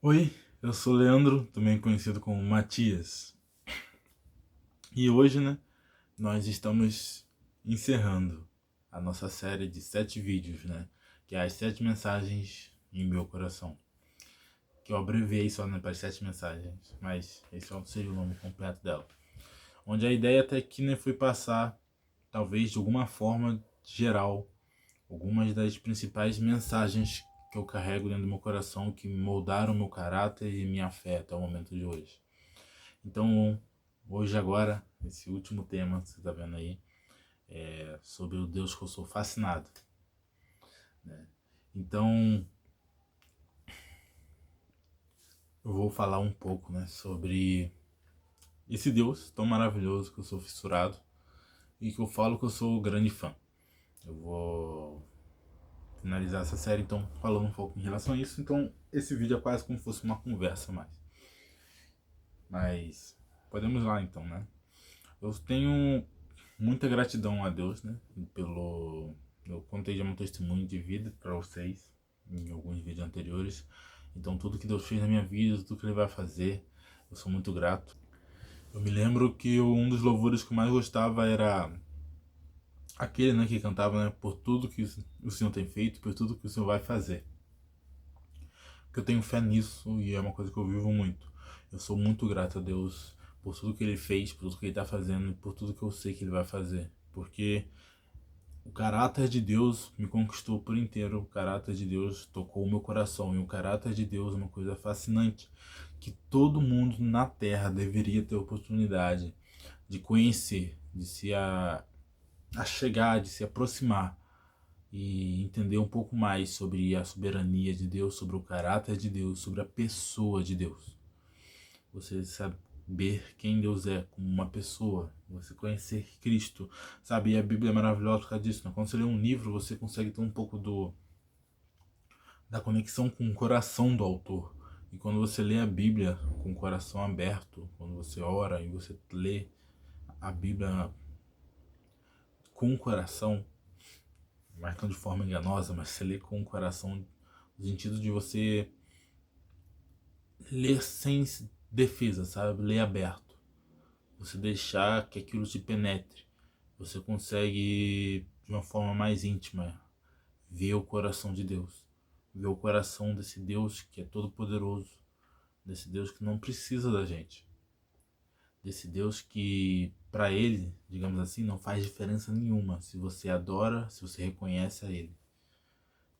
Oi, eu sou Leandro, também conhecido como Matias. E hoje, nós estamos encerrando a nossa série de 7 vídeos, que é as 7 mensagens em meu coração. Que eu abreviei só, para as 7 mensagens, mas esse seria o nome completo dela. Onde a ideia até aqui, foi passar, talvez de alguma forma geral, algumas das principais mensagens que eu carrego dentro do meu coração, que moldaram meu caráter e minha fé até o momento de hoje. Então, hoje agora, esse último tema que você está vendo aí, é sobre o Deus que eu sou fascinado, né? Então, eu vou falar um pouco, sobre esse Deus tão maravilhoso que eu sou fissurado e que eu falo que eu sou grande fã. Eu vou finalizar essa série, então, falando um pouco em relação a isso. Então, esse vídeo é quase como se fosse uma conversa mais. Mas, podemos lá então, Eu tenho muita gratidão a Deus, pelo... Eu contei já meu testemunho de vida para vocês em alguns vídeos anteriores. Então tudo que Deus fez na minha vida, tudo que Ele vai fazer, eu sou muito grato. Eu me lembro que um dos louvores que eu mais gostava era aquele, que cantava, por tudo que o Senhor tem feito, por tudo que o Senhor vai fazer. Porque eu tenho fé nisso e é uma coisa que eu vivo muito. Eu sou muito grato a Deus por tudo que Ele fez, por tudo que Ele está fazendo e por tudo que eu sei que Ele vai fazer. Porque o caráter de Deus me conquistou por inteiro, o caráter de Deus tocou o meu coração, e o caráter de Deus é uma coisa fascinante, que todo mundo na Terra deveria ter oportunidade de conhecer, de a chegar, de se aproximar e entender um pouco mais sobre a soberania de Deus, sobre o caráter de Deus, sobre a pessoa de Deus. Você saber quem Deus é como uma pessoa, você conhecer Cristo, sabe? E a Bíblia é maravilhosa por causa disso, Quando você lê um livro, você consegue ter um pouco da conexão com o coração do autor. E quando você lê a Bíblia com o coração aberto, quando você ora e você lê a Bíblia com o coração, mas não de forma enganosa, mas você lê com o coração, no sentido de você ler sem defesa, sabe? Ler aberto. Você deixar que aquilo te penetre. Você consegue, de uma forma mais íntima, ver o coração de Deus. Ver o coração desse Deus que é todo poderoso. Desse Deus que não precisa da gente. Desse Deus que, para Ele, digamos assim, não faz diferença nenhuma se você adora, se você reconhece a Ele.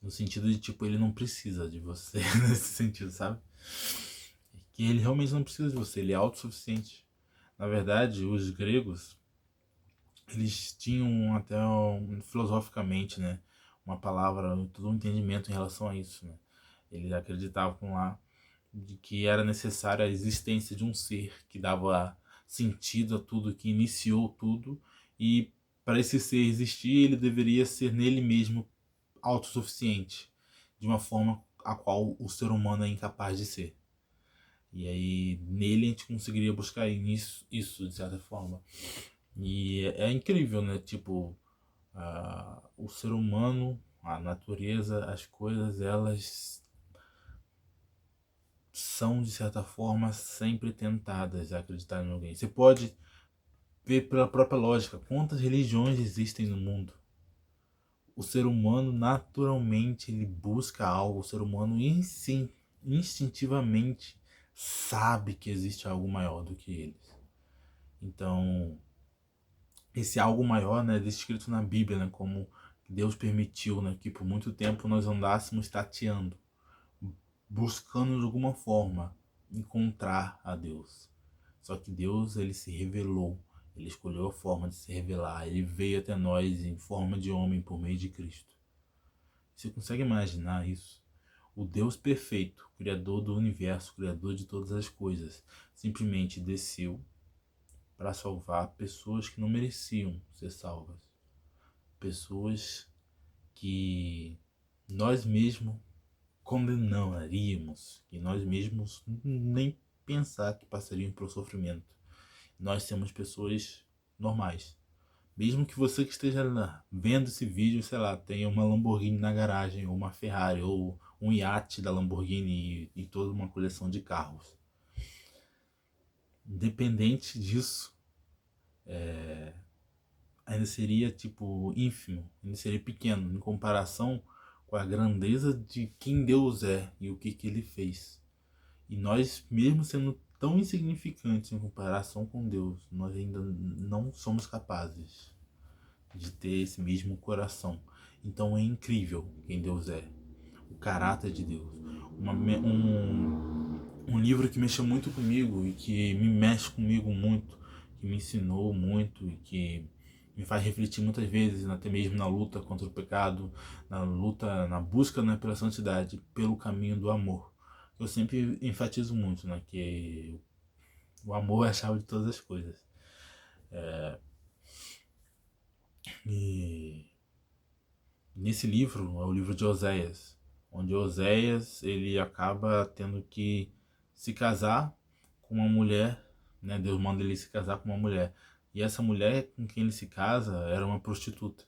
No sentido de, tipo, Ele não precisa de você, nesse sentido, sabe? Que Ele realmente não precisa de você, Ele é autossuficiente. Na verdade, os gregos, eles tinham até filosoficamente, uma palavra, todo um entendimento em relação a isso, Eles acreditavam lá de que era necessária a existência de um ser que dava sentido a tudo, que iniciou tudo, e para esse ser existir, ele deveria ser nele mesmo autossuficiente, de uma forma a qual o ser humano é incapaz de ser. E aí nele a gente conseguiria buscar isso de certa forma. E é incrível, Tipo, o ser humano, a natureza, as coisas, elas são, de certa forma, sempre tentadas a acreditar em alguém. Você pode ver pela própria lógica quantas religiões existem no mundo. O ser humano, naturalmente, ele busca algo. O ser humano, instintivamente, sabe que existe algo maior do que eles. Então, esse algo maior, descrito na Bíblia, como Deus permitiu, que por muito tempo nós andássemos tateando, buscando de alguma forma encontrar a Deus. Só que Deus, ele se revelou, ele escolheu a forma de se revelar, ele veio até nós em forma de homem por meio de Cristo. Você consegue imaginar isso? O Deus perfeito, Criador do universo, Criador de todas as coisas, simplesmente desceu para salvar pessoas que não mereciam ser salvas. Pessoas que nós mesmos condenaríamos, que nós mesmos nem pensar que passaríamos pelo sofrimento. Nós somos pessoas normais. Mesmo que você que esteja lá vendo esse vídeo, sei lá, tenha uma Lamborghini na garagem, ou uma Ferrari, ou um iate da Lamborghini e toda uma coleção de carros. Independente disso, ainda seria tipo ínfimo, ainda seria pequeno em comparação com a grandeza de quem Deus é e o que ele fez. E nós, mesmo sendo tão insignificantes em comparação com Deus, nós ainda não somos capazes de ter esse mesmo coração. Então é incrível quem Deus é, o caráter de Deus. Um livro que mexeu muito comigo e que me mexe comigo muito, que me ensinou muito e que me faz refletir muitas vezes, até mesmo na luta contra o pecado, na luta, na busca, né, pela santidade, pelo caminho do amor. Eu sempre enfatizo muito, né, que o amor é a chave de todas as coisas. E nesse livro é o livro de Oséias, onde Oséias ele acaba tendo que se casar com uma mulher, né? Deus manda ele se casar com uma mulher. E essa mulher com quem ele se casa era uma prostituta.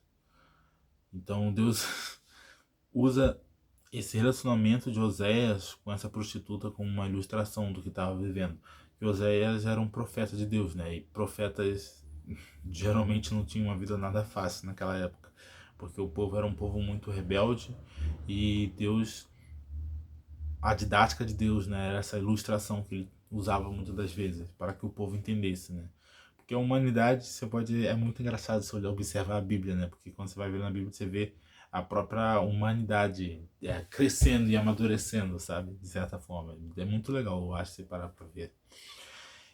Então Deus usa esse relacionamento de Oséias com essa prostituta como uma ilustração do que estava vivendo. E Oséias era um profeta de Deus, né? E profetas geralmente não tinham uma vida nada fácil naquela época, porque o povo era um povo muito rebelde e Deus, a didática de Deus, né, era essa ilustração que ele usava muitas das vezes para que o povo entendesse, né? Porque a humanidade, você pode, é muito engraçado se olhar, observar a Bíblia, né? Porque quando você vai ver na Bíblia, você vê a própria humanidade crescendo e amadurecendo, sabe? De certa forma. É muito legal, eu acho, você parar para ver.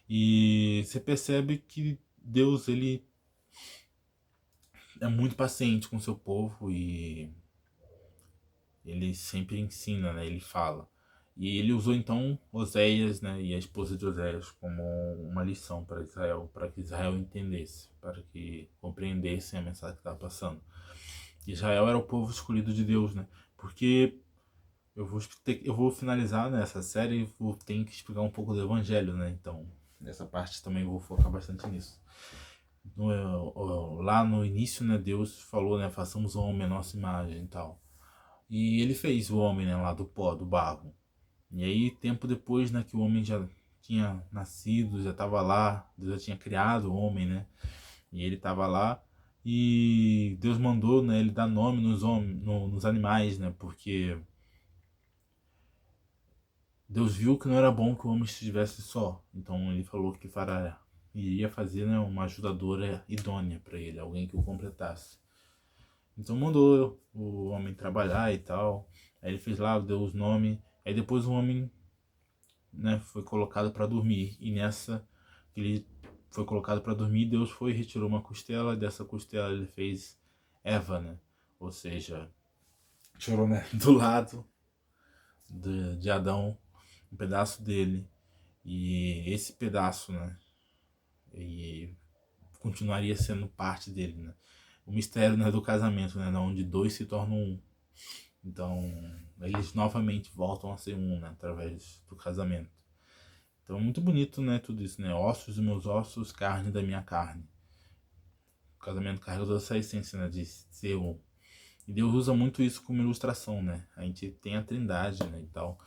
E você percebe que Deus, ele é muito paciente com o seu povo e ele sempre ensina, né? Ele fala. E ele usou então Oséias, né, e a esposa de Oséias como uma lição para que Israel entendesse, para que compreendessem a mensagem que estava passando. Israel era o povo escolhido de Deus, né? Porque eu vou finalizar nessa série e vou ter que explicar um pouco do evangelho, né? Então, nessa parte também vou focar bastante nisso. Lá no início, né, Deus falou, né, façamos o homem a nossa imagem e tal. E ele fez o homem, né, lá do pó, do barro. E aí, tempo depois, né, que o homem já tinha nascido, já estava lá, Deus já tinha criado o homem, né? E ele estava lá e Deus mandou, né, ele dar nome nos animais, né? Porque Deus viu que não era bom que o homem estivesse só. Então ele falou que iria fazer, né, uma ajudadora idônea para ele, alguém que o completasse. Então mandou o homem trabalhar e tal. Aí ele fez lá, deu os nomes. Aí depois o homem, né, foi colocado para dormir. E nessa que ele foi colocado para dormir, Deus foi e retirou uma costela. E dessa costela ele fez Eva, né? Ou seja, tirou, né, do lado de Adão um pedaço dele. E esse pedaço, né, e continuaria sendo parte dele, né? O mistério, né, do casamento, né, onde dois se tornam um. Então, eles novamente voltam a ser um, né, através do casamento. Então, é muito bonito, né, tudo isso, né? Ossos dos meus ossos, carne da minha carne. O casamento carrega toda essa essência, né, de ser um. E Deus usa muito isso como ilustração, né? A gente tem a Trindade, né, e tal.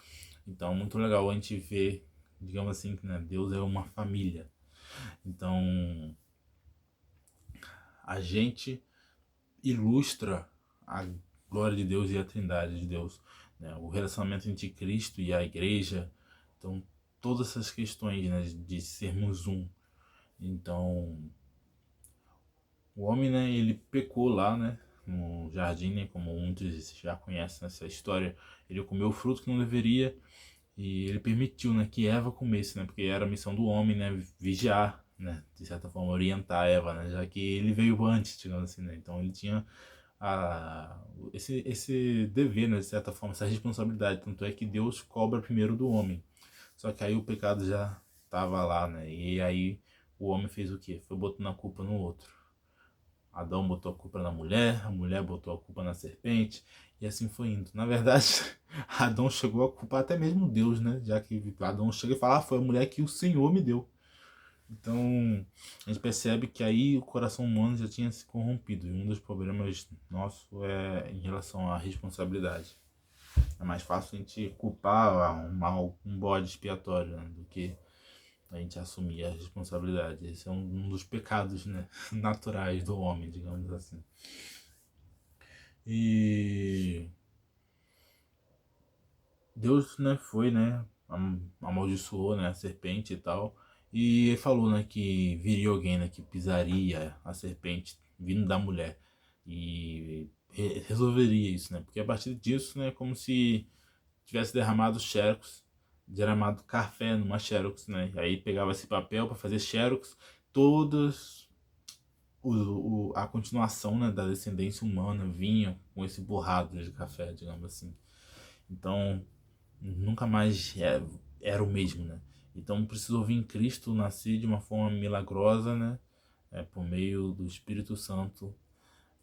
Então, muito legal a gente ver, digamos assim, que, né, Deus é uma família. Então, a gente ilustra a glória de Deus e a Trindade de Deus, né? O relacionamento entre Cristo e a igreja. Então, todas essas questões, né, de sermos um. Então, o homem, né, ele pecou lá, né, no jardim, né, como muitos já conhecem essa história. Ele comeu o fruto que não deveria e ele permitiu, né, que Eva comesse, né, porque era a missão do homem, né, vigiar, né, de certa forma orientar Eva, né, já que ele veio antes, digamos assim, né. Então ele tinha esse dever, né, de certa forma, essa responsabilidade. Tanto é que Deus cobra primeiro do homem. Só que aí o pecado já estava lá, né? E aí o homem fez o quê? Foi botando a culpa no outro. Adão botou a culpa na mulher, a mulher botou a culpa na serpente, e assim foi indo. Na verdade, Adão chegou a culpar até mesmo Deus, né? Já que Adão chega e fala, foi a mulher que o Senhor me deu. Então, a gente percebe que aí o coração humano já tinha se corrompido. E um dos problemas nossos é em relação à responsabilidade. É mais fácil a gente culpar um bode expiatório, né, do que a gente assumir a responsabilidade. Esse é um dos pecados, né, naturais do homem, digamos assim. E Deus, né, foi, né, amaldiçoou, né, a serpente e tal. E ele falou, né, que viria alguém, né, que pisaria a serpente vindo da mulher e resolveria isso, né? Porque a partir disso, né, é como se tivesse derramado café numa Xerox, né? E aí pegava esse papel para fazer Xerox, todas a continuação, né, da descendência humana vinha com esse borrado de café, digamos assim. Então, nunca mais era o mesmo, né? Então precisou vir Cristo nascer de uma forma milagrosa, né? Por meio do Espírito Santo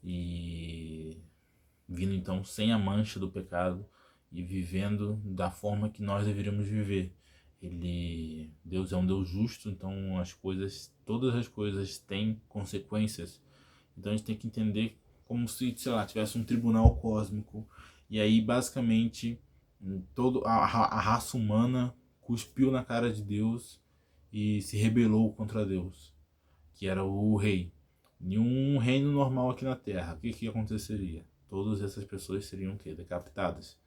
e vindo então sem a mancha do pecado e vivendo da forma que nós deveríamos viver. Deus é um Deus justo, então todas as coisas têm consequências. Então a gente tem que entender como se, sei lá, tivesse um tribunal cósmico e aí basicamente toda a raça humana cuspiu na cara de Deus e se rebelou contra Deus, que era o rei. Em um reino normal aqui na Terra, o que aconteceria? Todas essas pessoas seriam o quê? Decapitadas.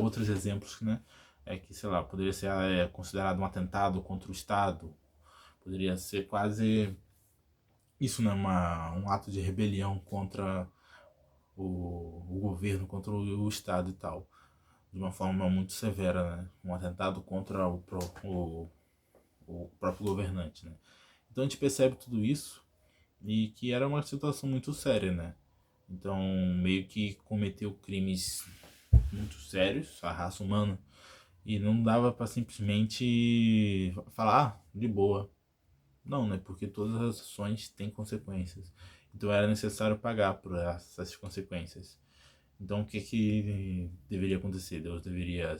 Outros exemplos, né? É que, sei lá, poderia ser considerado um atentado contra o Estado. Poderia ser quase isso, né? Um ato de rebelião contra o governo, contra o Estado e tal. De uma forma muito severa, né? Um atentado contra o próprio governante, né? Então a gente percebe tudo isso e que era uma situação muito séria, né? Então meio que cometeu crimes muito sérios, a raça humana, e não dava para simplesmente falar de boa. Não, né? Porque todas as ações têm consequências. Então era necessário pagar por essas consequências. Então o que deveria acontecer? Deus deveria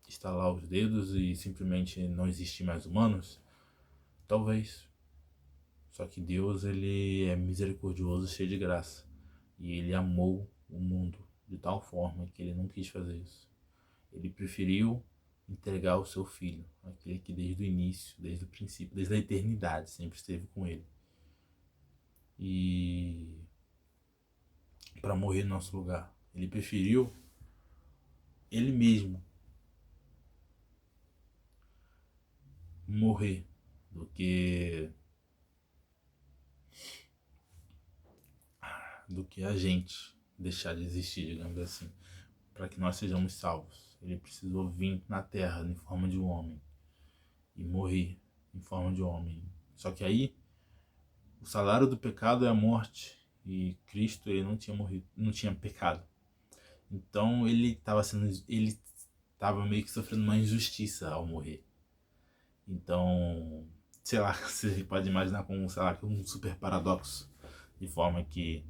estalar os dedos e simplesmente não existir mais humanos? Talvez. Só que Deus, ele é misericordioso, cheio de graça. E ele amou o mundo de tal forma que ele não quis fazer isso. Ele preferiu entregar o seu filho, aquele que desde o início, desde o princípio, desde a eternidade sempre esteve com ele. E para morrer no nosso lugar. Ele preferiu ele mesmo morrer do que a gente deixar de existir, digamos assim, para que nós sejamos salvos. Ele precisou vir na terra em forma de um homem e morrer em forma de homem. Só que aí o salário do pecado é a morte e Cristo, ele não tinha morrido, não tinha pecado. Então ele estava meio que sofrendo uma injustiça ao morrer. Então, sei lá, você pode imaginar como, sei lá, um super paradoxo, de forma que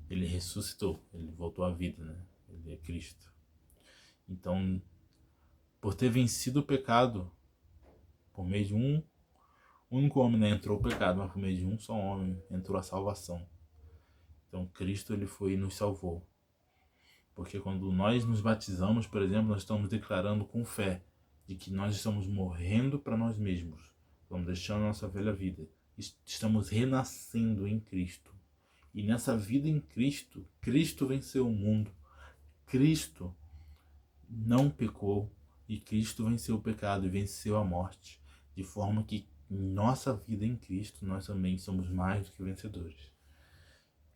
ele ressuscitou, ele voltou à vida, né? Ele é Cristo. Então, por ter vencido o pecado, por meio de um único homem, né, entrou o pecado, mas por meio de um só homem entrou a salvação. Então, Cristo, ele foi e nos salvou. Porque quando nós nos batizamos, por exemplo, nós estamos declarando com fé de que nós estamos morrendo para nós mesmos. Estamos deixando a nossa velha vida. Estamos renascendo em Cristo. E nessa vida em Cristo, Cristo venceu o mundo. Cristo não pecou e Cristo venceu o pecado e venceu a morte. De forma que em nossa vida em Cristo nós também somos mais do que vencedores.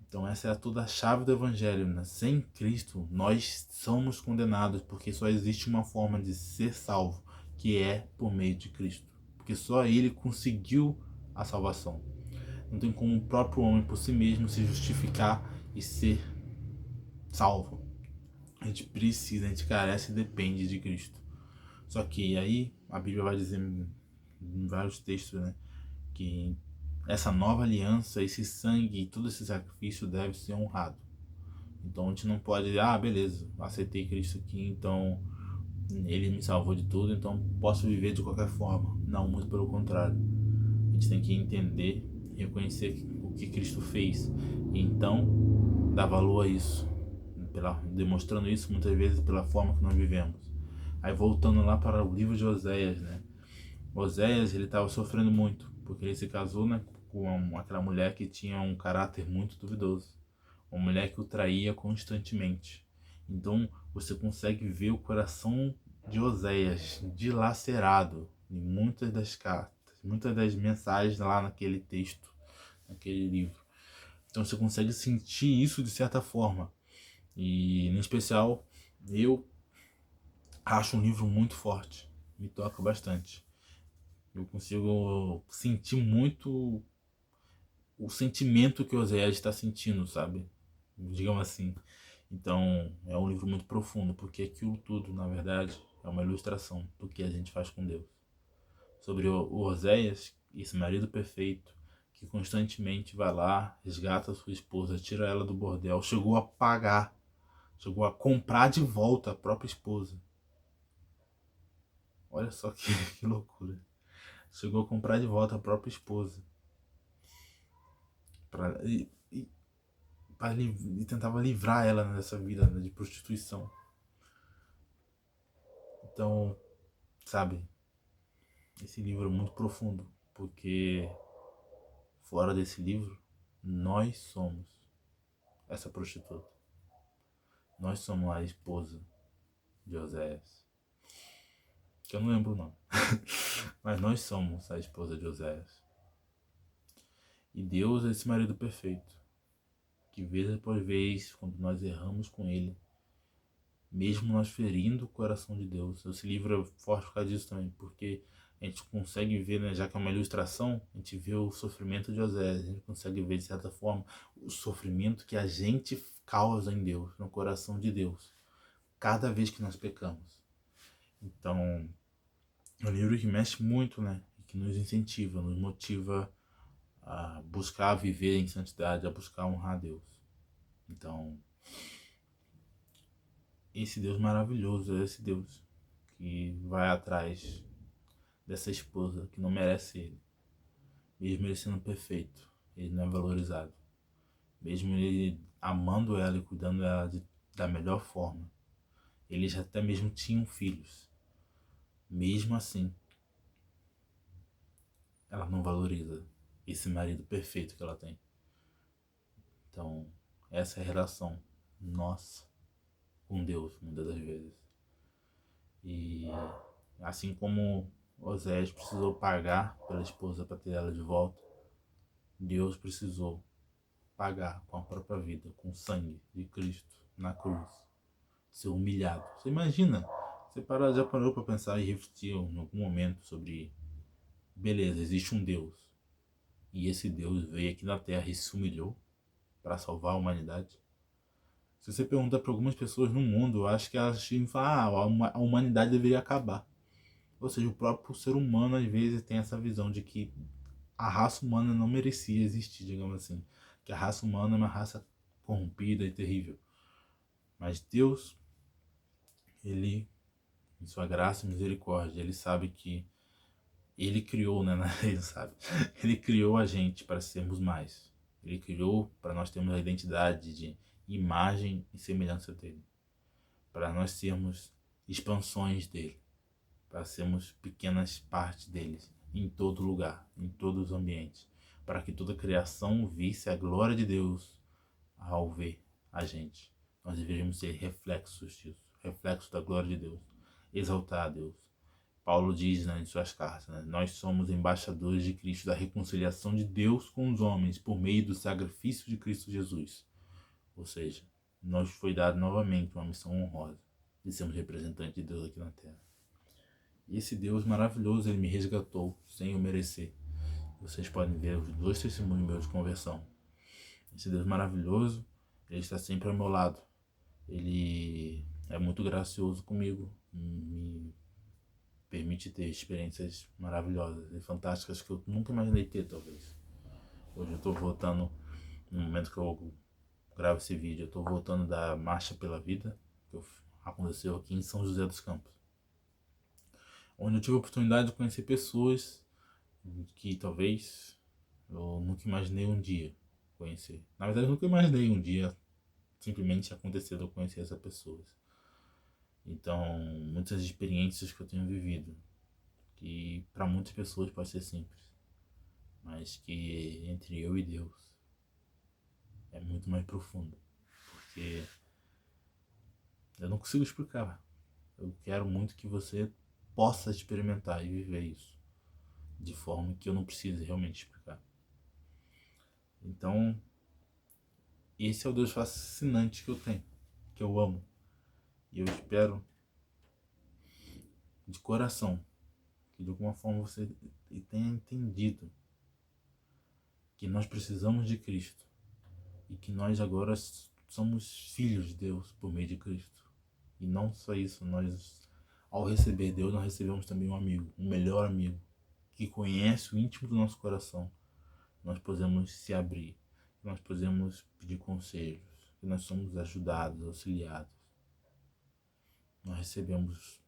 Então essa é toda a chave do Evangelho, né? Sem Cristo nós somos condenados, porque só existe uma forma de ser salvo, que é por meio de Cristo. Porque só Ele conseguiu a salvação. Não tem como o próprio homem por si mesmo se justificar e ser salvo. A gente carece e depende de Cristo. Só que aí a Bíblia vai dizer em vários textos, né, que essa nova aliança, esse sangue e todo esse sacrifício deve ser honrado. Então a gente não pode, beleza, aceitei Cristo aqui, então ele me salvou de tudo, então posso viver de qualquer forma. Não, muito pelo contrário. A gente tem que entender e reconhecer o que Cristo fez e então dar valor a isso. demonstrando isso muitas vezes pela forma que nós vivemos. Aí voltando lá para o livro de Oséias, né? Oséias, ele estava sofrendo muito, porque ele se casou, né, com aquela mulher que tinha um caráter muito duvidoso. Uma mulher que o traía constantemente. Então você consegue ver o coração de Oséias dilacerado em muitas das cartas, muitas das mensagens lá naquele texto, naquele livro. Então você consegue sentir isso de certa forma. E, em especial, eu acho um livro muito forte. Me toca bastante. Eu consigo sentir muito o sentimento que o Oséias está sentindo, sabe? Digamos assim. Então, é um livro muito profundo, porque aquilo tudo, na verdade, é uma ilustração do que a gente faz com Deus. Sobre o Oséias, esse marido perfeito, que constantemente vai lá, resgata a sua esposa, tira ela do bordel, chegou a pagar, chegou a comprar de volta a própria esposa. Olha só que loucura. Chegou a comprar de volta a própria esposa. E tentava livrar ela dessa vida, né, de prostituição. Então, sabe, esse livro é muito profundo, porque fora desse livro, nós somos essa prostituta. Nós somos a esposa de Oséias. Que eu não lembro o nome. Mas nós somos a esposa de Oséias. E Deus é esse marido perfeito, que vez após vez, quando nós erramos com Ele, mesmo nós ferindo o coração de Deus. Esse livro é forte por causa disso também, porque a gente consegue ver, né, já que é uma ilustração, a gente vê o sofrimento de Oséias, a gente consegue ver, de certa forma, o sofrimento que a gente causa em Deus, no coração de Deus, cada vez que nós pecamos. Então, é um livro que mexe muito, né, que nos incentiva, nos motiva a buscar viver em santidade, a buscar honrar a Deus. Então, esse Deus maravilhoso é esse Deus que vai atrás dessa esposa que não merece ele. Mesmo ele sendo perfeito, ele não é valorizado. Mesmo ele amando ela e cuidando dela da melhor forma. Eles até mesmo tinham filhos. Mesmo assim, ela não valoriza esse marido perfeito que ela tem. Então, essa é a relação nossa com Deus, muitas das vezes. E assim como Oséias precisou pagar pela esposa para ter ela de volta, Deus precisou pagar com a própria vida, com o sangue de Cristo na cruz, ser humilhado. Você imagina? Já parou para pensar e refletir em algum momento sobre, beleza, existe um Deus, e esse Deus veio aqui na Terra e se humilhou para salvar a humanidade? Se você perguntar para algumas pessoas no mundo, eu acho que elas falam, a humanidade deveria acabar. Ou seja, o próprio ser humano às vezes tem essa visão de que a raça humana não merecia existir, digamos assim. Que a raça humana é uma raça corrompida e terrível. Mas Deus, Ele, em sua graça e misericórdia, Ele sabe que Ele criou, né? Ele sabe. Ele criou a gente para sermos mais. Ele criou para nós termos a identidade de imagem e semelhança dEle. Para nós sermos expansões dEle. Para sermos pequenas partes dele em todo lugar, em todos os ambientes, para que toda a criação visse a glória de Deus ao ver a gente. Nós deveríamos ser reflexos disso, reflexos da glória de Deus, exaltar a Deus. Paulo diz, né, em suas cartas, né, nós somos embaixadores de Cristo, da reconciliação de Deus com os homens por meio do sacrifício de Cristo Jesus. Ou seja, nos foi dado novamente uma missão honrosa de sermos representantes de Deus aqui na Terra. E esse Deus maravilhoso, Ele me resgatou sem eu merecer. Vocês podem ver os 2 testemunhos meus de conversão. Esse Deus maravilhoso, Ele está sempre ao meu lado. Ele é muito gracioso comigo, me permite ter experiências maravilhosas e fantásticas que eu nunca imaginei ter, talvez. Hoje eu estou voltando, no momento que eu gravo esse vídeo, eu estou voltando da Marcha pela Vida, que aconteceu aqui em São José dos Campos, onde eu tive a oportunidade de conhecer pessoas que talvez eu nunca imaginei um dia conhecer. Na verdade, eu nunca imaginei um dia simplesmente acontecer de eu conhecer essas pessoas. Então, muitas experiências que eu tenho vivido, que para muitas pessoas pode ser simples, mas que entre eu e Deus é muito mais profundo, porque eu não consigo explicar. Eu quero muito que você possa experimentar e viver isso de forma que eu não precise realmente explicar. Então, esse é o Deus fascinante que eu tenho, que eu amo. E eu espero de coração que de alguma forma você tenha entendido que nós precisamos de Cristo e que nós agora somos filhos de Deus por meio de Cristo. E não só isso, nós, ao receber Deus, nós recebemos também um amigo, um melhor amigo, que conhece o íntimo do nosso coração. Nós podemos se abrir, nós podemos pedir conselhos, que nós somos ajudados, auxiliados. Nós recebemos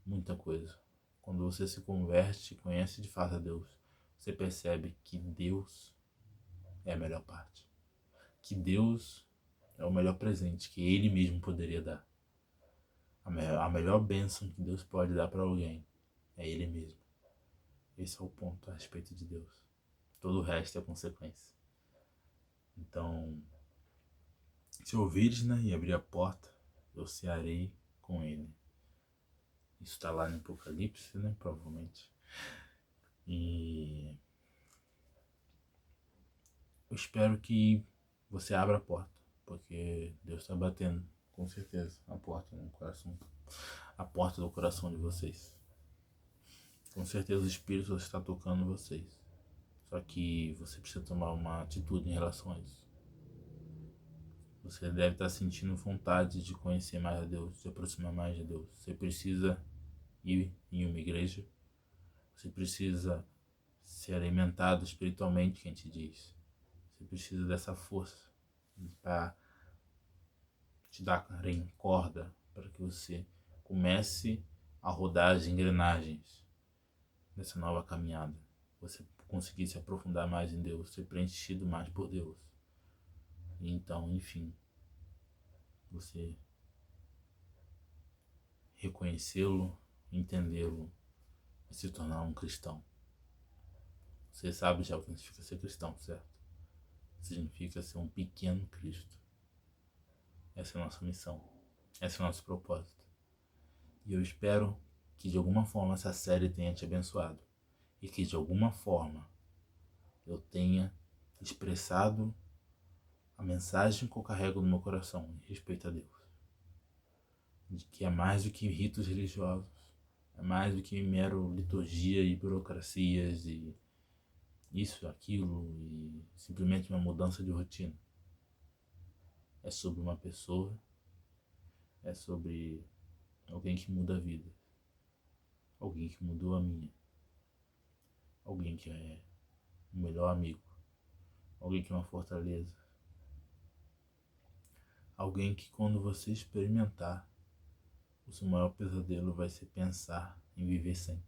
muita coisa. Quando você se converte, conhece de fato a Deus, você percebe que Deus é a melhor parte. Que Deus é o melhor presente que Ele mesmo poderia dar. A melhor bênção que Deus pode dar para alguém é Ele mesmo. Esse é o ponto a respeito de Deus. Todo o resto é consequência. Então, se ouvires, né, e abrir a porta, eu cearei com Ele. Isso está lá no Apocalipse, né, provavelmente. E eu espero que você abra a porta, porque Deus está batendo, com certeza, a porta no coração, a porta do coração de vocês. Com certeza o Espírito está tocando vocês. Só que você precisa tomar uma atitude em relação a isso. Você deve estar sentindo vontade de conhecer mais a Deus, de se aproximar mais de Deus. Você precisa ir em uma igreja. Você precisa ser alimentado espiritualmente, quem te diz. Você precisa dessa força para te dar corda para que você comece a rodar as engrenagens dessa nova caminhada. Você conseguir se aprofundar mais em Deus, ser preenchido mais por Deus. E então, enfim, você reconhecê-lo, entendê-lo e se tornar um cristão. Você sabe já o que significa ser cristão, certo? Significa ser um pequeno Cristo. Essa é a nossa missão. Esse é o nosso propósito. E eu espero que de alguma forma essa série tenha te abençoado. E que de alguma forma eu tenha expressado a mensagem que eu carrego no meu coração em respeito a Deus. De que é mais do que ritos religiosos, é mais do que mero liturgia e burocracias e isso, aquilo e simplesmente uma mudança de rotina. É sobre uma pessoa, é sobre alguém que muda a vida, alguém que mudou a minha, alguém que é o melhor amigo, alguém que é uma fortaleza, alguém que quando você experimentar, o seu maior pesadelo vai ser pensar em viver sem.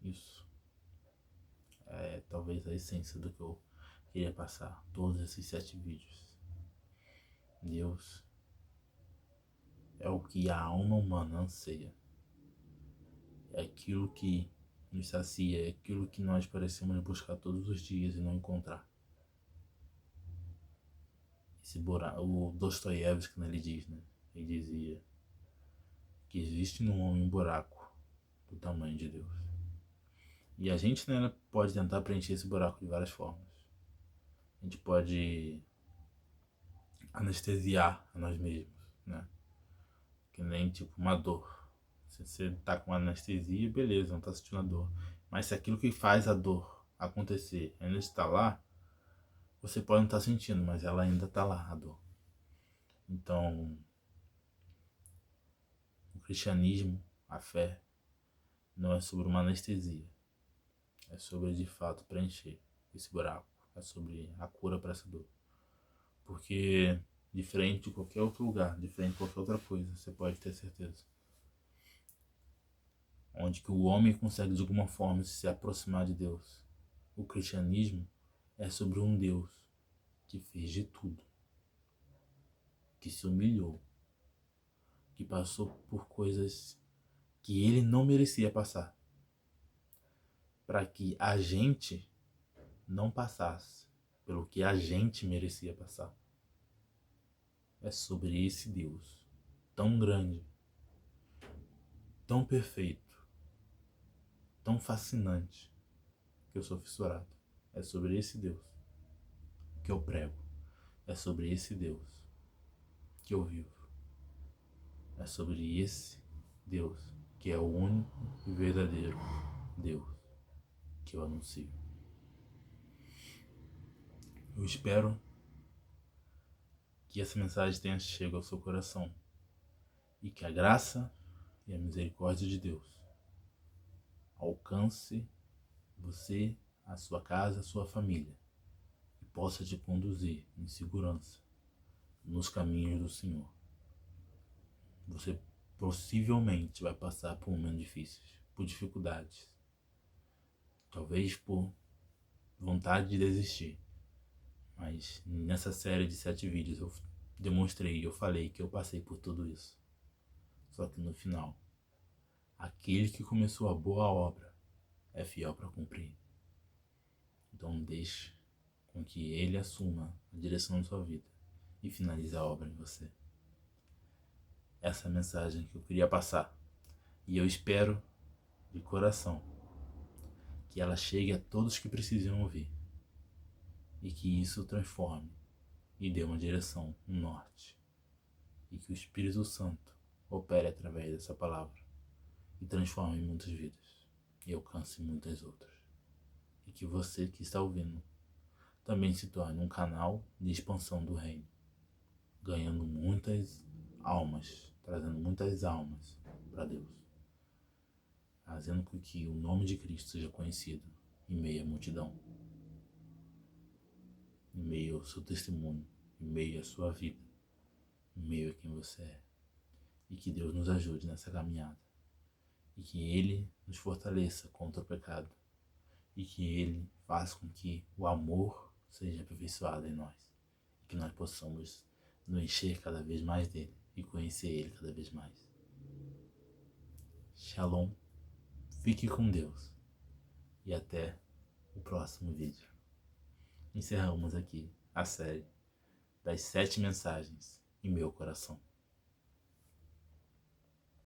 Isso é talvez a essência do que eu queria passar todos esses 7 vídeos. Deus é o que a alma humana anseia. É aquilo que nos sacia, é aquilo que nós parecemos buscar todos os dias e não encontrar. Esse buraco, o Dostoiévski, ele diz, né? Ele dizia que existe no homem um buraco do tamanho de Deus. E a gente, né, pode tentar preencher esse buraco de várias formas. A gente pode anestesiar a nós mesmos, né? Que nem tipo uma dor. Se você tá com anestesia, beleza, não tá sentindo a dor. Mas se aquilo que faz a dor acontecer ainda está lá, você pode não estar sentindo, mas ela ainda está lá, a dor. Então, o cristianismo, a fé, não é sobre uma anestesia. É sobre, de fato, preencher esse buraco. É sobre a cura para essa dor. Porque, diferente de qualquer outro lugar, diferente de qualquer outra coisa, você pode ter certeza. Onde que o homem consegue, de alguma forma, se aproximar de Deus. O cristianismo é sobre um Deus que fez de tudo, que se humilhou, que passou por coisas que ele não merecia passar, para que a gente não passasse pelo que a gente merecia passar. É sobre esse Deus tão grande, tão perfeito, tão fascinante, que eu sou fissurado. É sobre esse Deus que eu prego. É sobre esse Deus que eu vivo. É sobre esse Deus que é o único e verdadeiro Deus que eu anuncio. Eu espero que essa mensagem tenha chegado ao seu coração e que a graça e a misericórdia de Deus alcance você, a sua casa, a sua família e possa te conduzir em segurança nos caminhos do Senhor. Você possivelmente vai passar por momentos difíceis, por dificuldades, talvez por vontade de desistir. Mas nessa série de 7 vídeos eu demonstrei, eu falei que eu passei por tudo isso. Só que no final, aquele que começou a boa obra é fiel para cumprir. Então deixe com que ele assuma a direção da sua vida e finalize a obra em você. Essa é a mensagem que eu queria passar. E eu espero de coração que ela chegue a todos que precisam ouvir. E que isso transforme e dê uma direção, um norte. E que o Espírito Santo opere através dessa palavra e transforme muitas vidas e alcance muitas outras. E que você que está ouvindo também se torne um canal de expansão do reino, ganhando muitas almas, trazendo muitas almas para Deus, fazendo com que o nome de Cristo seja conhecido em meio à multidão, em meio ao seu testemunho, em meio à sua vida, em meio a quem você é. E que Deus nos ajude nessa caminhada. E que Ele nos fortaleça contra o pecado. E que Ele faça com que o amor seja aperfeiçoado em nós. E que nós possamos nos encher cada vez mais dele e conhecer Ele cada vez mais. Shalom. Fique com Deus. E até o próximo vídeo. Encerramos aqui a série das 7 mensagens em meu coração.